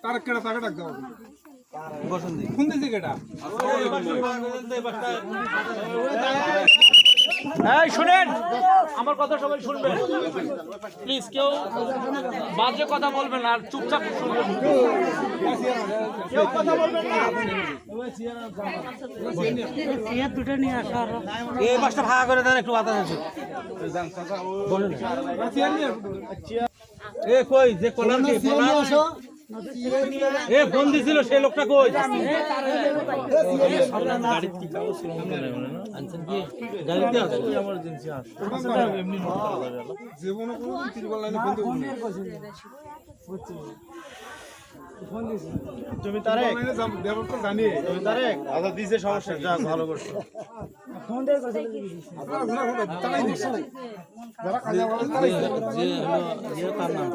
তার কেডা তাকে ডাক দাও কোন দিকে কেডা এই শুনেন আমার কথা সবাই শুনবেন প্লিজ কেউ বাজে কথা বলবেন আর চুপচাপ শুনবেন কেউ কথা বলবেন না চেয়ার দুটো নিয়ে আসা আরো এই বাসটা ভাগা করে দেন একটু বাতাস আছে এ কই যে কোলার কি এ ফোন দিছিল সেই লোকটা কই গাড়ি কি কাগজ ছিল মনে নাই না আনছেন কি গাড়িতে আছে এমার্জেন্সি আসছে এমনি নোট করা যাবে না জীবনে কোনো তিরবল লাইনে ফোন দেব না ফোন দিছি তুমি তারে লাইনে যাব দেবর তো জানি তুমি তারে আচ্ছা দিছে সমস্যা যা ভালো করছো ফোন দিয়ে কথা বলি আপনারা ঘুরে ঘুরে তালাই দিছে যারা কাজে বলে তালাই যে হলো যে তার নাম